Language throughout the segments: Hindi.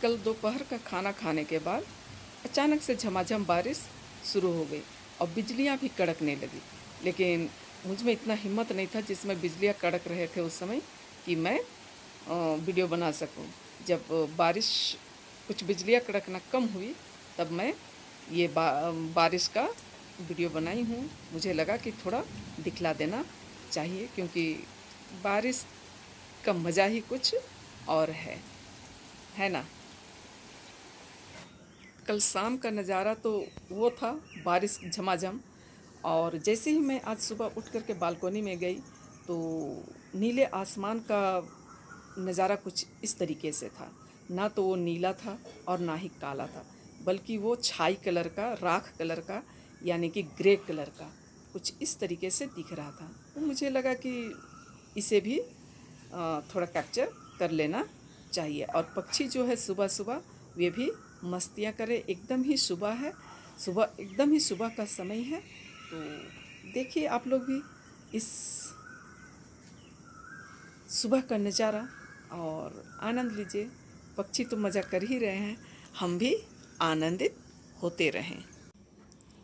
कल दोपहर का खाना खाने के बाद अचानक से झमाझम बारिश शुरू हो गई और बिजलियां भी कड़कने लगी। लेकिन मुझ में इतना हिम्मत नहीं था जिसमें बिजलियां कड़क रहे थे उस समय कि मैं वीडियो बना सकूं। जब बारिश कुछ बिजलियां कड़कना कम हुई तब मैं ये बारिश का वीडियो बनाई हूँ। मुझे लगा कि थोड़ा दिखला देना चाहिए क्योंकि बारिश का मज़ा ही कुछ और है ना। कल शाम का नज़ारा तो वो था, बारिश झमाझम। और जैसे ही मैं आज सुबह उठ कर के बालकोनी में गई तो नीले आसमान का नज़ारा कुछ इस तरीके से था। ना तो वो नीला था और ना ही काला था, बल्कि वो छाई कलर का, राख कलर का, यानी कि ग्रे कलर का कुछ इस तरीके से दिख रहा था। तो मुझे लगा कि इसे भी थोड़ा कैप्चर कर लेना चाहिए। और पक्षी जो है सुबह सुबह वे भी मस्तियाँ करें। एकदम ही सुबह है, सुबह एकदम ही सुबह का समय है। तो देखिए आप लोग भी इस सुबह का नज़ारा और आनंद लीजिए। पक्षी तो मज़ा कर ही रहे हैं, हम भी आनंदित होते रहें।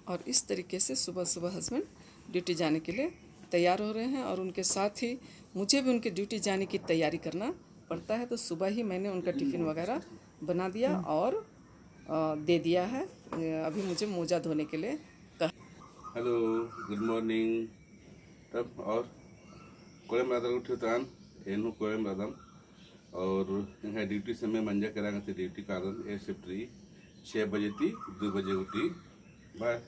और इस तरीके से सुबह सुबह हस्बैंड ड्यूटी जाने के लिए तैयार हो रहे हैं और उनके साथ ही मुझे भी उनके ड्यूटी जाने की तैयारी करना पड़ता है। तो सुबह ही मैंने उनका टिफ़िन वगैरह बना दिया और दे दिया है। अभी मुझे मोजा धोने के लिए कहा। Hello, good morning. तब और कोड़म राधा उठ्युतान एनु कोड़म राधम और यहाँ ड्यूटी समय मंजा करांगे थे ड्यूटी कारण ए शिफ्ट रही 6 बजे थी 2 बजे उठी। बाय।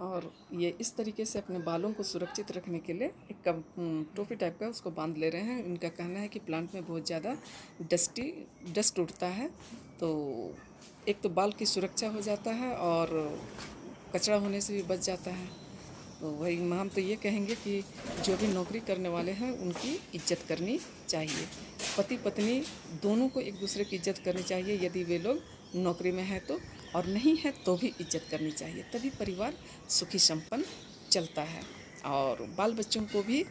और ये इस तरीके से अपने बालों को सुरक्षित रखने के लिए एक टोपी टाइप का उसको बांध ले रहे हैं। इनका कहना है कि प्लांट में बहुत ज़्यादा डस्ट उड़ता है, तो एक तो बाल की सुरक्षा हो जाता है और कचरा होने से भी बच जाता है। तो वही हम तो ये कहेंगे कि जो भी नौकरी करने वाले हैं उनकी इज्जत करनी चाहिए। पति पत्नी दोनों को एक दूसरे की इज्जत करनी चाहिए यदि वे लोग नौकरी में हैं तो, और नहीं है तो भी इज्जत करनी चाहिए, तभी परिवार सुखी संपन्न चलता है। और बाल बच्चों को भी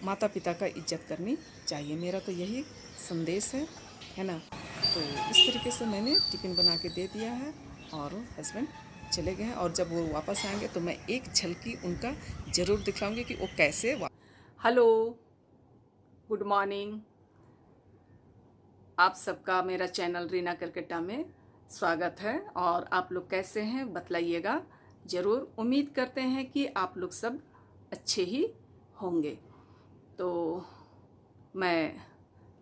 माता पिता का इज्जत करनी चाहिए। मेरा तो यही संदेश है ना। तो इस तरीके से मैंने टिफ़िन बना के दे दिया है और हस्बैंड चले गए हैं। और जब वो वापस आएंगे तो मैं एक झलकी उनका ज़रूर दिखाऊंगी कि वो कैसे हेलो, गुड मॉर्निंग। आप सबका मेरा चैनल रीना करकेटा में स्वागत है। और आप लोग कैसे हैं बतलाइएगा ज़रूर। उम्मीद करते हैं कि आप लोग सब अच्छे ही होंगे। तो मैं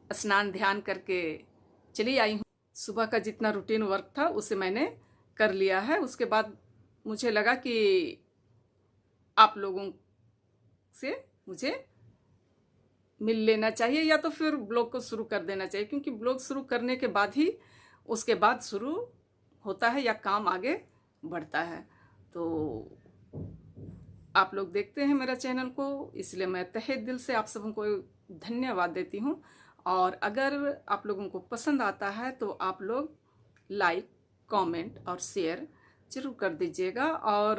स्नान ध्यान करके चली आई हूँ। सुबह का जितना रूटीन वर्क था उसे मैंने कर लिया है। उसके बाद मुझे लगा कि आप लोगों से मुझे मिल लेना चाहिए या तो फिर ब्लॉग को शुरू कर देना चाहिए, क्योंकि ब्लॉग शुरू करने के बाद ही उसके बाद शुरू होता है या काम आगे बढ़ता है। तो आप लोग देखते हैं मेरा चैनल को, इसलिए मैं तहे दिल से आप सबों को धन्यवाद देती हूँ। और अगर आप लोगों को पसंद आता है तो आप लोग लाइक, कमेंट और शेयर जरूर कर दीजिएगा। और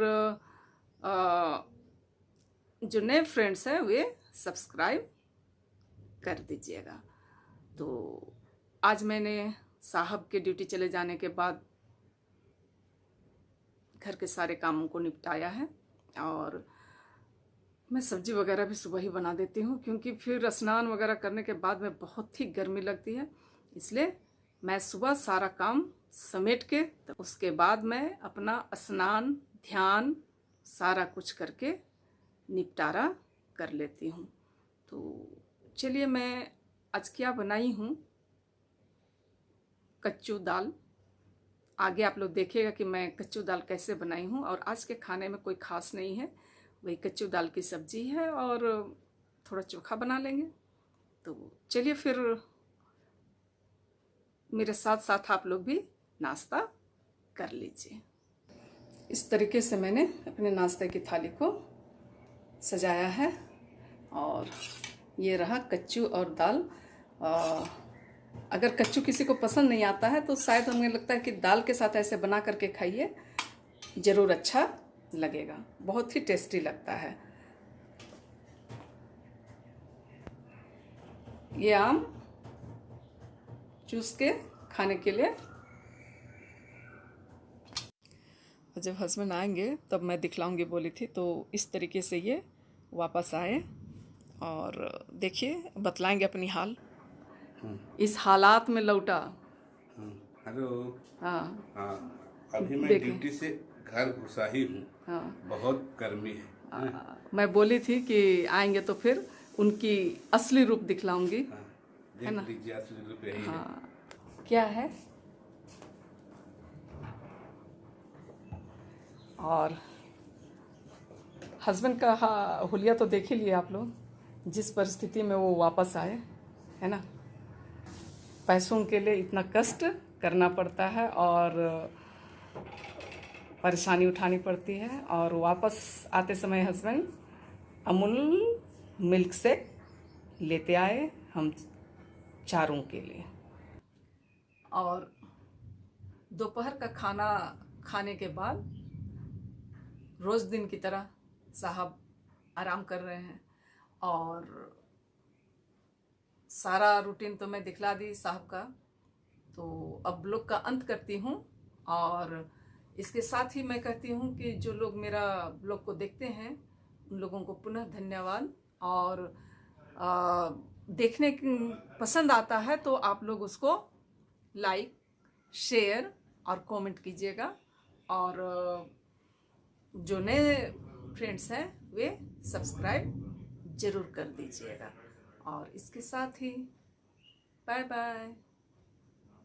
जो नए फ्रेंड्स हैं वे सब्सक्राइब कर दीजिएगा। तो आज मैंने साहब के ड्यूटी चले जाने के बाद घर के सारे कामों को निपटाया है। और मैं सब्जी वगैरह भी सुबह ही बना देती हूँ, क्योंकि फिर स्नान वगैरह करने के बाद में बहुत ही गर्मी लगती है। इसलिए मैं सुबह सारा काम समेट के तो उसके बाद मैं अपना स्नान ध्यान सारा कुछ करके निपटारा कर लेती हूँ। तो चलिए मैं आज क्या बनाई हूँ, कच्चू दाल। आगे आप लोग देखिएगा कि मैं कच्चू दाल कैसे बनाई हूँ। और आज के खाने में कोई ख़ास नहीं है, वही कच्चू दाल की सब्जी है और थोड़ा चोखा बना लेंगे। तो चलिए फिर मेरे साथ साथ आप लोग भी नाश्ता कर लीजिए। इस तरीके से मैंने अपने नाश्ते की थाली को सजाया है। और ये रहा कच्चू और दाल। अगर कच्चू किसी को पसंद नहीं आता है तो शायद हमें लगता है कि दाल के साथ ऐसे बना करके खाइए, ज़रूर अच्छा लगेगा, बहुत ही टेस्टी लगता है। ये आम चूस के खाने के लिए। जब हस्बैंड आएंगे तब मैं दिखलाऊंगी बोली थी, तो इस तरीके से ये वापस आए और देखिए बतलाएंगे अपनी हाल। इस हालात में लौटा। हेलो। हाँ हाँ, अभी मैं देखें। ड्यूटी से घर घुसा ही हूँ। हाँ बहुत गर्मी है। मैं बोली थी कि आएंगे तो फिर उनकी असली रूप दिखलाऊंगी। हाँ, है ना? देख लीजिए असली रूप यही है। हाँ क्या है। और हस्बैंड का हुलिया तो देख ही लिए आप लोग, जिस परिस्थिति में वो वापस आए, है ना। पैसों के लिए इतना कष्ट करना पड़ता है और परेशानी उठानी पड़ती है। और वापस आते समय हस्बैंड अमूल मिल्क शेक लेते आए हम चारों के लिए। और दोपहर का खाना खाने के बाद रोज दिन की तरह साहब आराम कर रहे हैं और सारा रूटीन तो मैं दिखला दी साहब का। तो अब ब्लॉग का अंत करती हूँ और इसके साथ ही मैं कहती हूँ कि जो लोग मेरा ब्लॉग को देखते हैं उन लोगों को पुनः धन्यवाद। और देखने की पसंद आता है तो आप लोग उसको लाइक, शेयर और कमेंट कीजिएगा। और जो नए फ्रेंड्स हैं वे सब्सक्राइब जरूर कर दीजिएगा। और इसके साथ ही बाय बाय।